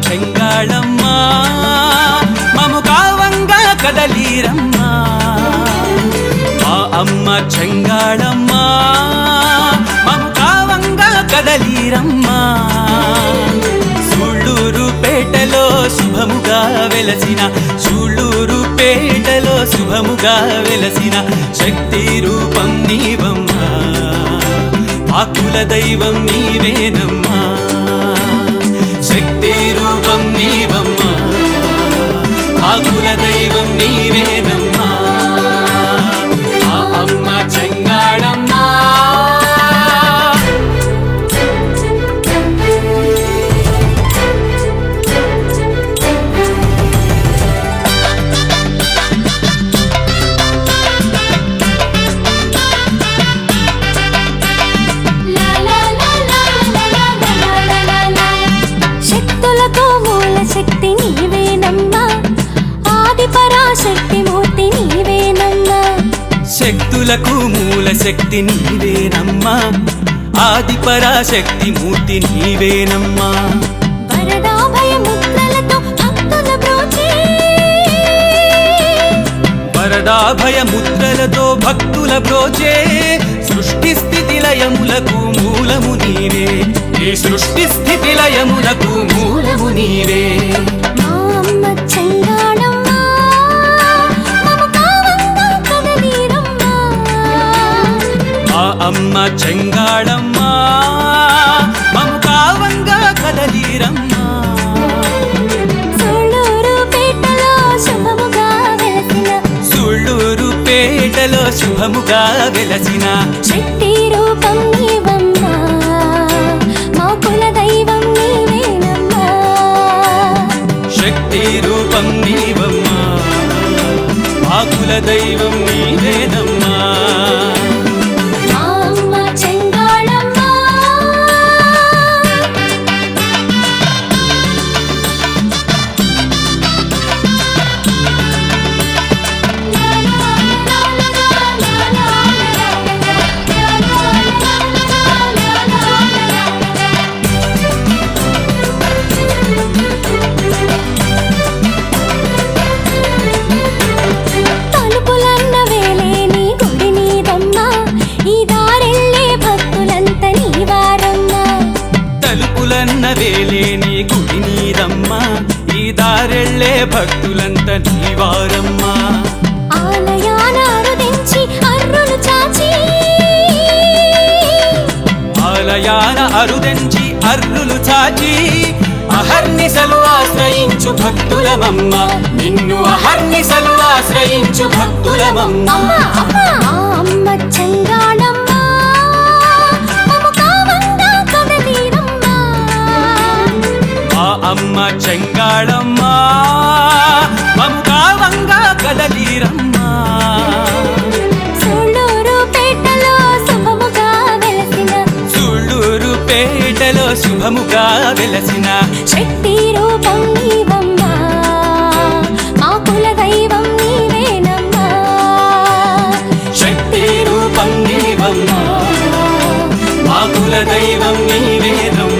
చెంగాళమ్మ మము కావంగా కదలీరమ్మ మా అమ్మ చెంగాళమ్మ మము కావంగా కదలీరమ్మ సూళ్ళూరుపేటలో శుభముగా వెలసిన సూళ్ళూరుపేటలో శుభముగా వెలసిన శక్తి రూపం నీవమ్మా మా కుల దైవం నీవేనమ్మా శక్తి రూపం నీవమ్మా మా కుల దైవం నీవేనమ్మా మా అమ్మ చెంగాళమ్మ శక్తి నీవేనమ్మా ఆది పరాశక్తి మూర్తి నీవేనమ్మా శక్తులకు మూల శక్తి నీవేనమ్మా ఆది పరాశక్తి మూర్తి నీవేనమ్మా వరదాభయ ముద్రలతో భక్తుల బ్రోచే వరదాభయ ముద్రలతో భక్తుల బ్రోచే సృష్టి స్థితి లయములకు మూలము నీవే ఈ సృష్టి స్థితి లయములకు మూలము నీవే మా అమ్మ చెంగాళమ్మ మము కావంగా కదలీరమ్మా మా అమ్మ చెంగాళమ్మ మము కావంగా కదలీరమ్మా సూళ్ళూరుపేటలో శుభముగా వెలసిన సూళ్ళూరుపేటలో శుభముగా వెలసిన శక్తి రూపం నీవమ్మా మా కుల దైవం నీవేనమ్మా శక్తి రూపం నీవమ్మా మా కుల దైవం నీవేనమ్మా మా అమ్మ చెంగాళమ్మ తలుపులన్న వేలే నీ గుడి నీదమ్మా ఈ దారెళ్ళే భక్తులంత నీవారమ్మా తలుపులన్న వేలే నీ గుడి నీరమ్మా ఈ దారెళ్ళే భక్తులంత నీవారమ్మా ఆలయాన అరుదించి అర్రులు చాచి ఆలయాన అరుదెంచి అర్రులు చాచి అహర్నిశలు ఆశ్రయించు భక్తులమమ్మ నిన్ను అహర్నిశలు ఆశ్రయించు భక్తులమమ్మ మా అమ్మ చెంగాళమ్మ మము కావంగా కదలీరమ్మా మా అమ్మ చెంగాళమ్మ మము కావంగా కదలీరమ్మా సూళ్ళూరుపేటలో శుభముగా వెలసిన సూళ్ళూరుపేటలో శుభముగా వెలసిన శక్తి రూపం నీవమ్మా మా కుల దైవం నీవేనమ్మా శక్తి రూపం నీవమ్మా మా కుల దైవం నీవేనమ్మా